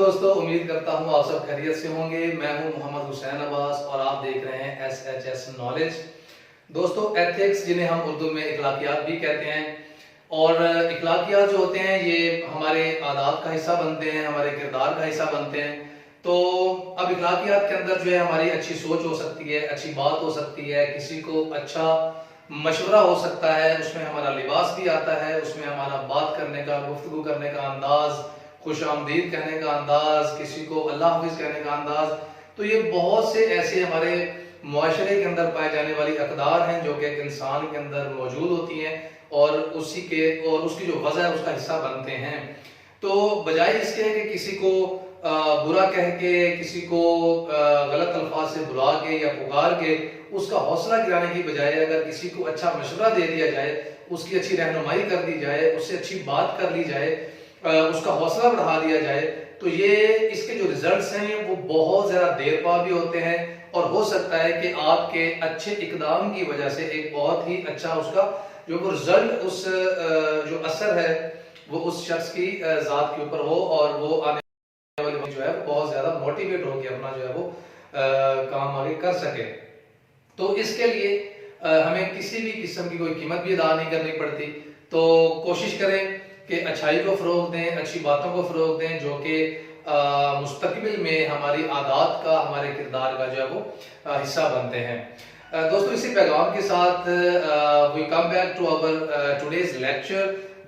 दोस्तों, उम्मीद करता हूँ आप सब खैरियत से होंगे। मैं हूँ मोहम्मद हुसैन अब्बास और आप देख रहे हैं SHS नॉलेज। दोस्तों, एथिक्स जिन्हें हम उर्दू में इखलाकियात भी कहते हैं, और इखलाकियात जो होते हैं ये हमारे आदात का हिस्सा बनते हैं, हमारे किरदार का हिस्सा बनते हैं। तो अब इखलाकियात के अंदर जो है हमारी अच्छी सोच हो सकती है, अच्छी बात हो सकती है, किसी को अच्छा मशवरा हो सकता है, उसमें हमारा लिबास भी आता है, उसमें हमारा बात करने का, गुफ्तगू करने का अंदाज, खुश आमदीद कहने का अंदाज, किसी को अल्लाह हाफिज कहने का अंदाज। तो ये बहुत से ऐसे हमारे मुआशरे के अंदर पाए जाने वाली अकदार हैं जो कि एक इंसान के अंदर मौजूद होती हैं और उसकी जो वजह है उसका हिस्सा बनते हैं। तो बजाय इसके कि किसी को बुरा कह के, किसी को गलत अल्फाज से बुला के या पुकार के उसका हौसला गिराने की बजाय अगर किसी को अच्छा मशवरा दे दिया जाए, उसकी अच्छी रहनुमाई कर दी जाए, उससे अच्छी बात कर ली जाए, उसका हौसला बढ़ा दिया जाए, तो ये इसके जो रिजल्ट्स हैं वो बहुत ज्यादा देर पा भी होते हैं। और हो सकता है कि आपके अच्छे इकदाम की वजह से एक बहुत ही अच्छा उसका जो वो रिजल्ट, उस जो असर है वो उस शख्स की जात के ऊपर हो और वो आने वाले वक्त जो है बहुत ज्यादा मोटिवेट हो के अपना जो है वो काम आगे कर सके। तो इसके लिए हमें किसी भी किस्म की कोई कीमत भी अदा नहीं करनी पड़ती। तो कोशिश करें कि अच्छाई को फरोग दें, अच्छी बातों को फरोग दें जो कि मुस्तकबिल में हमारी आदात का, हमारे किरदार का जो है वो हिस्सा बनते हैं। दोस्तों, इसी पैगाम के साथ we come back to our today's lecture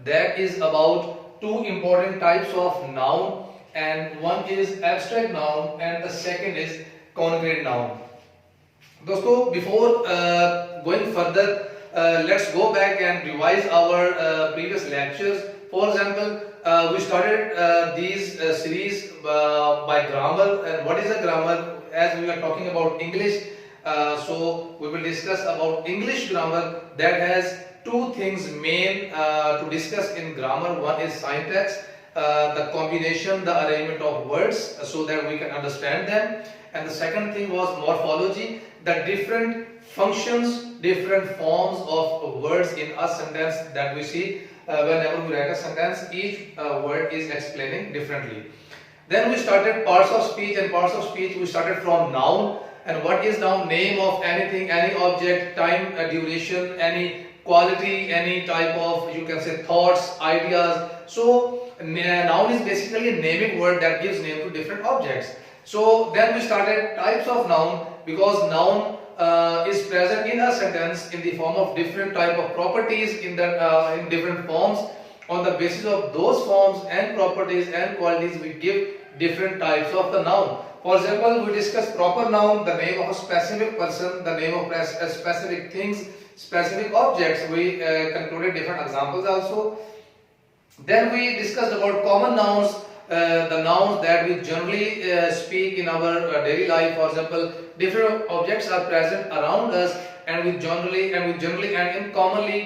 that is about two important types of noun and one is abstract noun and the second is concrete noun. दोस्तों, before going further, let's go back and revise our previous lectures. For example, we started these series by grammar. And what is a grammar? As we are talking about English, so we will discuss about English grammar. That has two things main to discuss in grammar. One is syntax, the combination, the arrangement of words, so that we can understand them. And the second thing was morphology, the different functions, different forms of words in a sentence that we see whenever we write a sentence. Each word is explaining differently. Then we started parts of speech, and parts of speech we started from noun. And what is noun? Name of anything, any object, time, duration, any quality, any type of, you can say, thoughts, ideas. So noun is basically a naming word that gives name to different objects. So then we started types of noun, because noun is present in a sentence in the form of different type of properties in different forms. On the basis of those forms and properties and qualities, we give different types of the noun. For example, we discussed proper noun, the name of a specific person, the name of specific things, specific objects. We concluded different examples also. Then we discussed about common nouns, the nouns that we generally speak in our daily life. For example, different objects are present around us, and we generally and commonly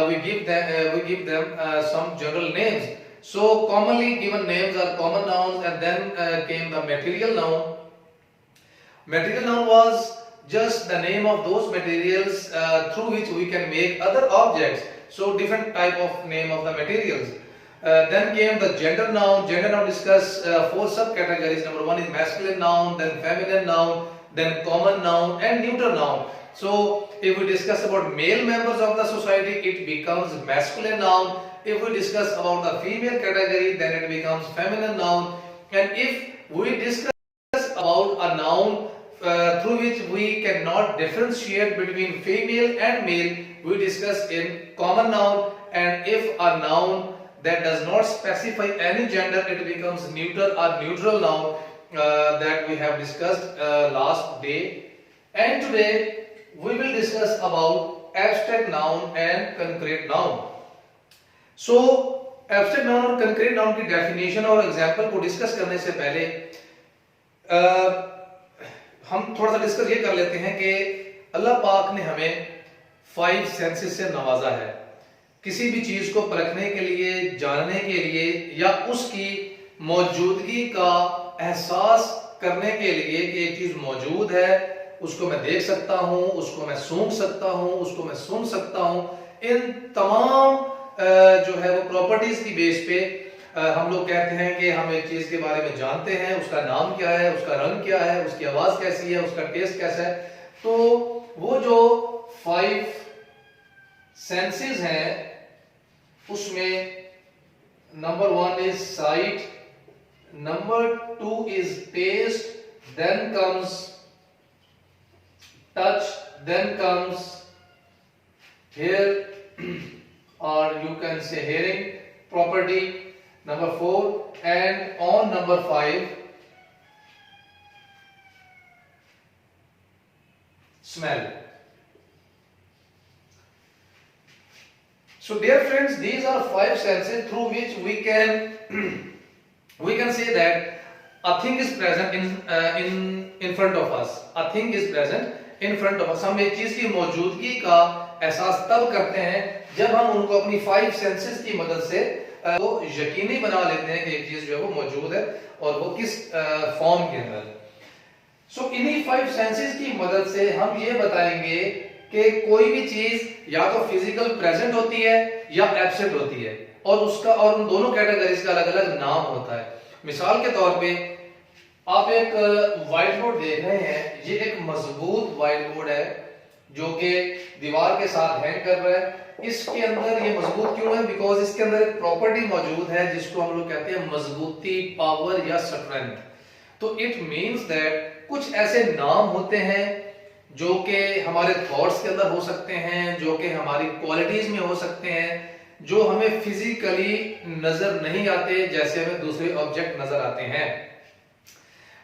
we give them some general names. So commonly given names are common nouns, and then came the material noun. Material noun was just the name of those materials through which we can make other objects. So different type of name of the materials. Then came the gender noun. Gender noun discuss four subcategories. Number one is masculine noun, then feminine noun, then common noun and neuter noun. So if we discuss about male members of the society, it becomes masculine noun. If we discuss about the female category, then it becomes feminine noun. And if we discuss about a noun through which we cannot differentiate between female and male, we discuss in common noun. And if a noun that does not specify any gender, it becomes neuter or neutral noun, that we have discussed last day. And today we will discuss about abstract noun and concrete noun. So abstract noun और concrete noun की definition और example को discuss करने से पहले हम थोड़ा सा डिस्कस ये कर लेते हैं कि अल्लाह पाक ने हमें 5 सेंसेस से नवाजा है। किसी भी चीज को परखने के लिए, जानने के लिए या उसकी मौजूदगी का एहसास करने के लिए कि एक चीज मौजूद है, उसको मैं देख सकता हूं, उसको मैं सूंघ सकता हूं, उसको मैं सुन सकता हूं। इन तमाम जो है वो प्रॉपर्टीज की बेस पे हम लोग कहते हैं कि हम एक चीज के बारे में जानते हैं, उसका नाम क्या है, उसका रंग क्या है, उसकी आवाज कैसी है, उसका टेस्ट कैसा है। तो वो जो 5 सेंसेस हैं उसमें number 1 is sight, number 2 is taste, then comes touch, then comes hear or you can say hearing property, number 4, and on number 5 smell. So dear friends, these are 5 senses through which we can say that a thing is present in front of us. A thing is present in front of us. हम एक चीज की मौजूदगी का एहसास तब करते हैं जब हम उनको अपनी 5 सेंसेस की मदद से वो यकीनी बना लेते हैं कि एक चीज जो है वो मौजूद है और वो किस फॉर्म के अंदर। सो इन्हीं 5 सेंसेस की मदद से हम ये बताएंगे कि कोई भी चीज या तो फिजिकल प्रेजेंट होती है या एब्सेंट होती है, और उसका और उन दोनों कैटेगरीज का अलग अलग नाम होता है। मिसाल के तौर पे आप एक व्हाइट बोर्ड देख रहे हैं, ये एक मजबूत व्हाइट बोर्ड है जो कि दीवार के साथ हैंग कर रहा है। इसके अंदर ये मजबूत क्यों है? बिकॉज इसके अंदर एक प्रॉपर्टी मौजूद है जिसको हम लोग कहते हैं मजबूती, पावर या स्ट्रेंथ। तो इट मींस दैट कुछ ऐसे नाम होते हैं जो कि हमारे थॉट्स के अंदर हो सकते हैं, जो कि हमारी क्वालिटीज में हो सकते हैं, जो हमें फिजिकली नजर नहीं आते जैसे हमें दूसरे ऑब्जेक्ट नजर आते हैं।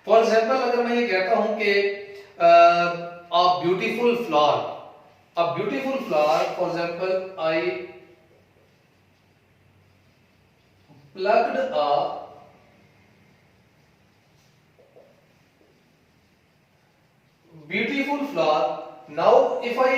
फॉर एग्जाम्पल अगर मैं ये कहता हूं कि a beautiful flower, for example I plucked a beautiful flower. Now if I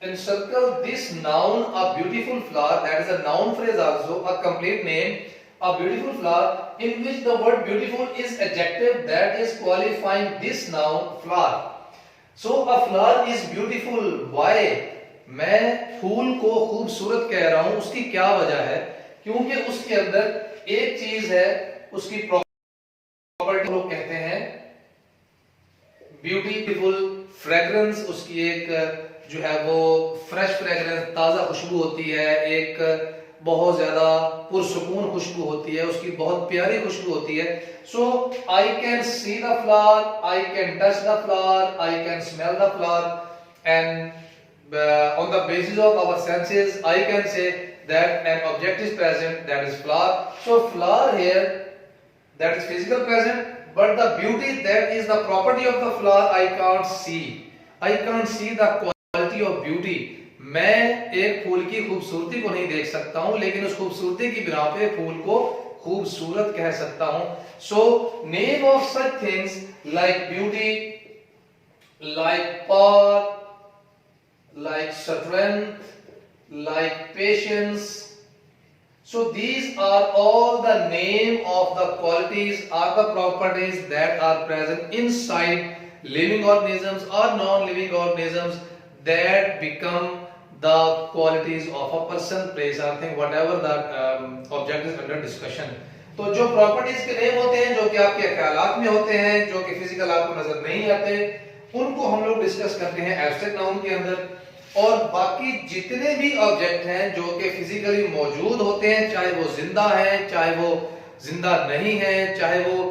encircle this noun, a beautiful flower, that is a noun phrase also, a complete name, a beautiful flower, in which the word beautiful is adjective that is qualifying this noun flower. So a flower is beautiful. Why? मैं फूल को खूबसूरत कह रहा हूं, उसकी क्या वजह है? क्योंकि उसके अंदर एक चीज है, उसकी प्रॉपर्टी लोग कहते हैं ब्यूटीफुल, फ्रेग्रेंस, उसकी एक जो है वो फ्रेश फ्रेग्रेंस, ताजा खुशबू होती है, एक बहुत ज्यादा पुरसुकून खुशबू होती है, उसकी बहुत प्यारी खुशबू होती है। So I can see the flower, I can touch the flower, I can smell the flower, and on the basis of our senses I can say that an object is present, that is flower. So flower here, that is physical present, but the beauty that is the property of the flower I can't see. I can't see the quality of beauty. मैं एक फूल की खूबसूरती को नहीं देख सकता हूं, लेकिन उस खूबसूरती की बिना पे फूल को खूबसूरत कह सकता हूं। So name of such things like beauty, like power, like strength, like patience. So these are all the name of the qualities or the properties that are present inside living organisms or non-living organisms that become the qualities of a person, place or thing, whatever the object is under discussion. तो जो properties के name होते हैं, जो कि आपके ख्यालात में होते हैं, जो कि फिजिकल आपको नजर नहीं आते, उनको हम लोग डिस्कस करते हैं एब्स्ट्रैक्ट नाउन के अंदर। और बाकी जितने भी ऑब्जेक्ट हैं जो कि फिजिकली मौजूद होते हैं, चाहे वो जिंदा है, चाहे वो जिंदा नहीं है, चाहे वो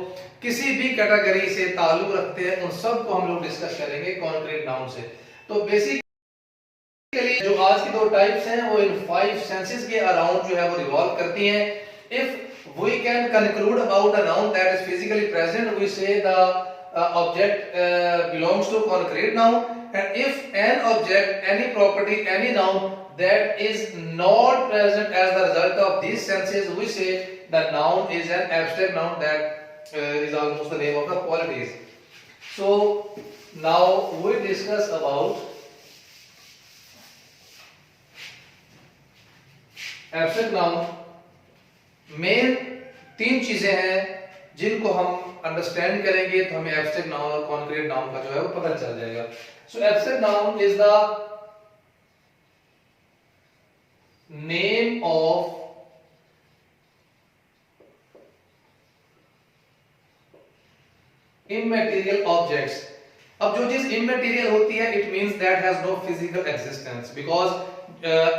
किसी भी कैटेगरी से ताल्लुक रखते हैं, उन सब को हम लोग डिस्कस करेंगे कॉन्क्रीट नाउन से। तो बेसिकली जो आज की 2 टाइप्स हैं वो इन 5 सेंसेस के अराउंड जो है वो रिवॉल्व करती हैं। If we can conclude about a noun that is physically present, we say the object belongs to concrete noun. And if an object, any property, any noun that is not present as the result of these senses, we say the noun is an abstract noun, that is almost the name of the qualities. So now we discuss about abstract noun. Main 3 चीजें हैं जिनको हम understand करेंगे तो हमें abstract noun और concrete noun का जो है वो पता चल जाएगा। So abstract noun is the name of immaterial objects. अब जो चीज इमैटेरियल होती है it means that has no physical existence, because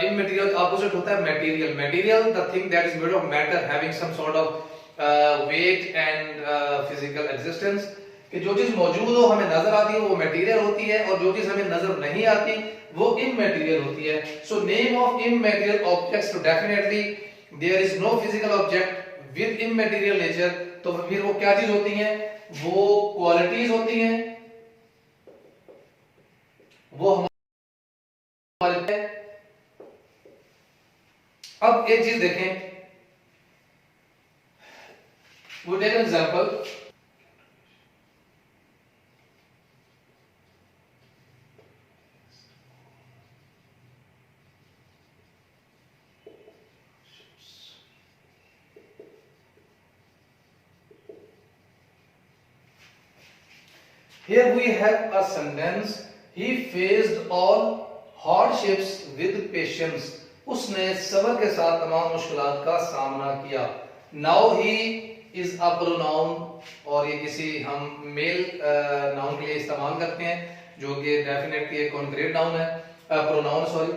immaterial का ऑपोजिट होता है material. Material the thing that is made of matter having some sort of weight and physical existence. कि जो चीज मौजूद हो हमें नजर आती है वो मटेरियल होती है, और जो चीज हमें नजर नहीं आती वो इमैटेरियल होती है। So name of immaterial objects, तो definitely there is no physical object with immaterial nature. तो फिर वो क्या चीज होती हैं? वो क्वालिटीज होती हैं, वो हमारे। अब एक चीज देखें, वो take an example. Here we have a sentence, he faced all hardships with patience. उसने सब्र के साथ तमाम मुश्किलात का सामना किया। Now he is a pronoun, और ये किसी हम मेल नाउन के लिए इस्तेमाल करते हैं, जो कि डेफिनेटली एक कॉन्क्रीट नाउन है, प्रोनाउन सॉरी।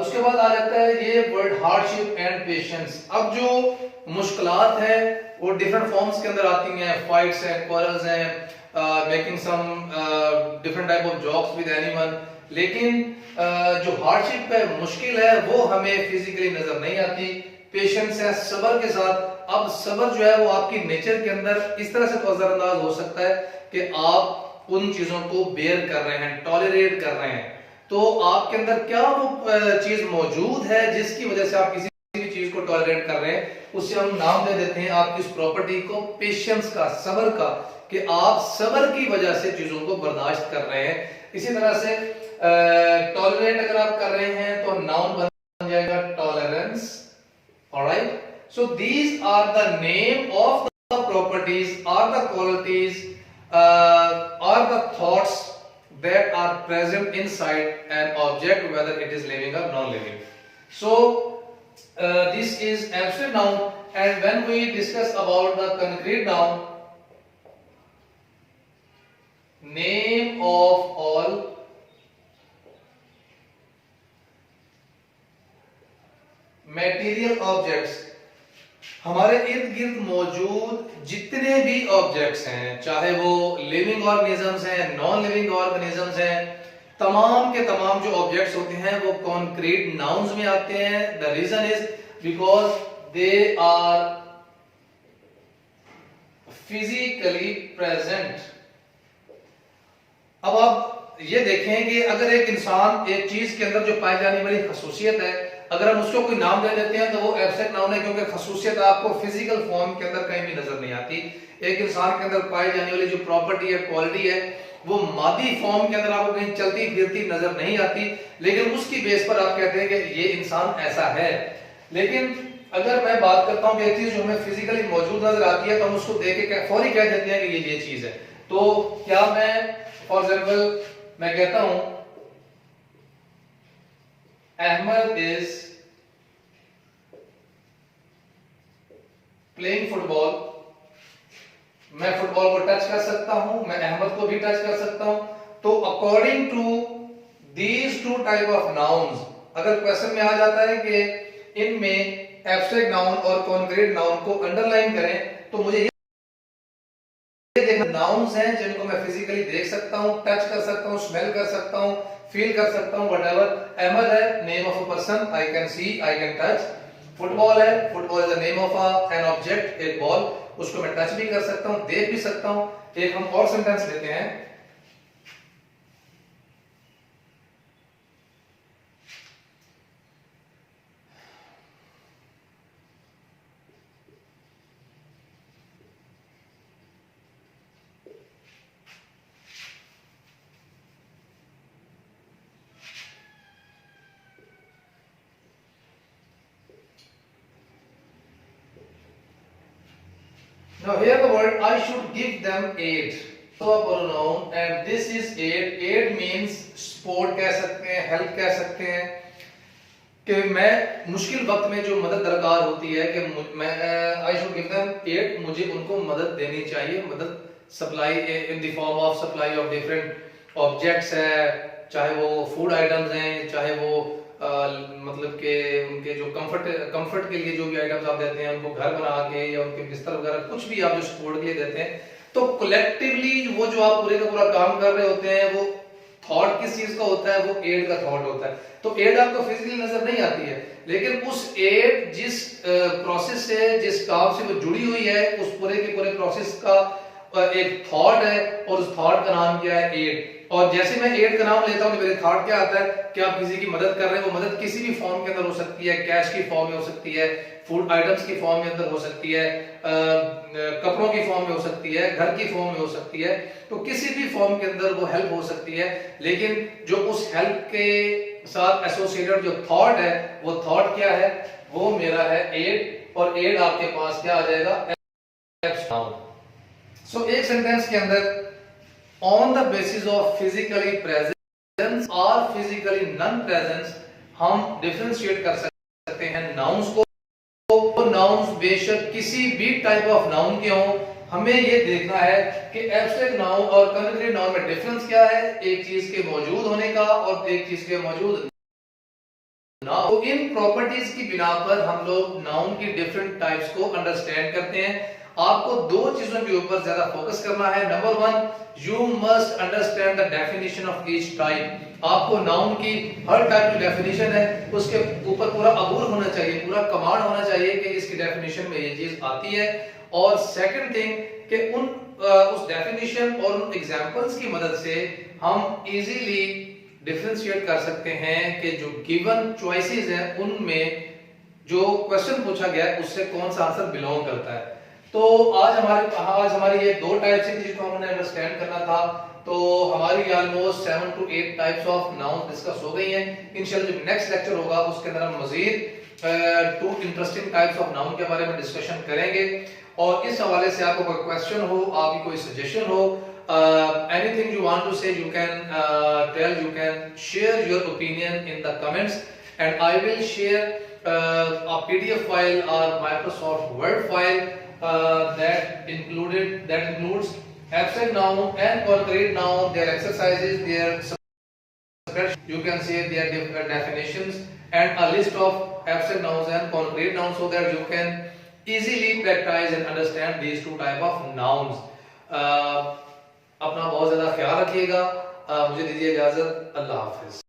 उसके बाद आ जाता है ये वर्ड हार्डशिप एंड पेशेंस। अब जो मुश्किलात है वो डिफरेंट फॉर्म्स के अंदर आती हैं, फाइट्स हैं, क्वारल्स हैं, making some different type of jobs with anyone. लेकिन जो हार्डशिप है, मुश्किल है, वो हमें फिजिकली नजर नहीं आती। पेशेंस है, सब्र के साथ। अब सब्र जो है वो आपकी नेचर के अंदर इस तरह से तो असरअंदाज हो सकता है कि आप उन चीजों को बेयर कर रहे हैं, टॉलरेट कर रहे हैं। तो आपके अंदर क्या वो चीज मौजूद है जिसकी वजह से आप किसी भी चीज को टॉलरेट कर रहे हैं, उससे हम नाम दे देते हैं आपकी इस प्रॉपर्टी को पेशेंस का, सब्र का, कि आप सब्र की वजह से चीजों को बर्दाश्त कर रहे हैं। इसी तरह से टॉलरेट अगर आप कर रहे हैं तो नाउन बन जाएगा tolerance. Alright, so these are the name of the properties, are the qualities, are the thoughts that are present inside an object, whether it is living or non-living. So this is abstract noun, and when we discuss about the concrete noun, name of all material objects, हमारे इर्द गिर्द मौजूद जितने भी objects हैं, चाहे वो living organisms हैं, नॉन लिविंग ऑर्गेनिजम्स हैं, तमाम के तमाम जो ऑब्जेक्ट्स होते हैं वो कॉन्क्रीट नाउन्स में आते हैं। The reason is because they are physically present. अब आप ये देखें कि अगर एक इंसान, एक चीज के अंदर जो पाई जाने वाली खसूसियत है, अगर हम उसको कोई नाम दे देते हैं तो वो एब्स्ट्रैक्ट नाउन है, क्योंकि खसूसियत आपको फिजिकल फॉर्म के अंदर कहीं भी नजर नहीं आती। एक इंसान के अंदर पाई जाने वाली जो प्रॉपर्टी है, क्वालिटी है, वो मादी फॉर्म के अंदर आपको कहीं चलती फिरती नजर नहीं आती, लेकिन उसकी बेस पर आप कहते हैं कि ये इंसान ऐसा है। लेकिन अगर मैं बात करता हूं कि एक चीज जो हमें फिजिकली मौजूद नजर आती है तो हम उसको देख के फौरी कह देते हैं कि ये चीज है। तो क्या मैं फॉर एग्जाम्पल मैं कहता हूं अहमद इज प्लेइंग फुटबॉल, मैं फुटबॉल को टच कर सकता हूं, मैं अहमद को भी टच कर सकता हूं। तो according to these two type of nouns, अगर क्वेश्चन में आ जाता है कि इनमें एब्स्ट्रैक्ट नाउन और कॉन्क्रीट नाउन को अंडरलाइन करें, तो मुझे ये देखना नाउन्स हैं जिनको मैं फिजिकली देख सकता हूं, टच कर सकता हूं, स्मेल कर सकता हूं, फील कर सकता हूं, व्हाटएवर। अहमद है name of a person, I can see, I can touch. Football है, football is the name of an object, एक बॉल, उसको मैं टच भी कर सकता हूं, देख भी सकता हूं। एक हम और सेंटेंस लेते हैं, now here the word I should give them aid, so a pronoun and this is aid. Aid means support कह सकते हैं, help कह सकते हैं, कि मैं मुश्किल वक्त में जो मदद दरकार होती है कि मैं I should give them aid, मुझे उनको मदद देनी चाहिए, मदद supply in the form of supply of different objects है, चाहे वो फूड आइटम्स हैं, चाहे वो मतलब के उनके जो कंफर्ट के लिए जो भी आइटम्स आप देते हैं, उनको घर बना के या उनके बिस्तर वगैरह कुछ भी आप जो सपोर्ट के लिए देते हैं, तो कलेक्टिवली वो जो आप पूरे का पूरा काम कर रहे होते हैं, वो थॉट किस चीज का होता है, वो एड का थॉट होता है। तो एड आपको फिजिकली नजर नहीं आती है, लेकिन उस एड जिस प्रोसेस से, जिस काम से वो जुड़ी हुई है, उस पूरे के पूरे प्रोसेस का एक थॉट है, और उस थॉट का नाम क्या है, एड। और जैसे मैं एड का नाम लेता हूं, मेरे थॉट क्या आता है कि आप किसी की मदद कर रहे हैं, वो मदद किसी भी फॉर्म के अंदर हो सकती है, कैश की फॉर्म में हो सकती है, फूड आइटम्स की फॉर्म में अंदर हो सकती है, कपड़ों की फॉर्म में हो सकती है, घर की फॉर्म में हो सकती है, तो किसी भी फॉर्म के अंदर वो हेल्प हो सकती है। लेकिन जो उस हेल्प के साथ एसोसिएटेड जो थॉट है, वो थॉट क्या है, वो मेरा है एड, और एड आपके पास क्या आ जाएगा, सो एक सेंटेंस के अंदर on the basis of physically presence और फिजिकली नॉन प्रेजेंस हम डिफरेंशिएट कर सकते हैं नाउन्स को। तो नाउन्स बेशक किसी भी टाइप ऑफ नाउन के हों, हमें ये देखना है कि एब्स्ट्रैक्ट नाउन और कॉन्क्रीट नाउन में डिफरेंस क्या है, एक चीज के मौजूद होने का और एक चीज के मौजूद ना। तो इन प्रॉपर्टीज की बिना पर हम लोग नाउन की डिफरेंट टाइप्स को अंडरस्टैंड करते हैं। आपको दो चीजों के ऊपर ज्यादा फोकस करना है। Number one, you must understand the definition of each type. आपको नाउन की हर टाइप की डेफिनेशन है, उसके ऊपर पूरा अबूर होना चाहिए, पूरा कमांड होना चाहिए कि इसकी डेफिनेशन में ये चीज आती है। और सेकंड थिंग कि उस डेफिनेशन और उन एग्जांपल्स की मदद से हम इजीली डिफरेंशिएट कर सकते हैं कि जो गिवन चॉइसेस हैं, उनमें जो क्वेश्चन पूछा गया है उससे कौन सा आंसर बिलोंग करता है। तो आज हमारी ये दो टाइप्स थी जिसको हमने अंडरस्टैंड करना था। तो हमारी almost 7 to 8 types of noun discuss हो गई हैं। इंशाल्लाह जो नेक्स्ट लेक्चर होगा उसके अंदर हम मजीद 2 इंटरेस्टिंग टाइप्स ऑफ नाउन के बारे में डिस्कशन करेंगे। और इस हवाले से आपको कोई क्वेश्चन हो, आपकी कोई सजेशन हो, anything you want to say, you can tell, you can share your opinion in the comments, and I will share a PDF file or Microsoft Word file that includes abstract noun and concrete noun, their exercises, their you can say their definitions, and a list of abstract nouns and concrete nouns, so that you can easily practice and understand these two type of nouns. अपना बहुत ज्यादा ख्याल रखिएगा। मुझे दीजिए इजाजत। अल्लाह हाफिज।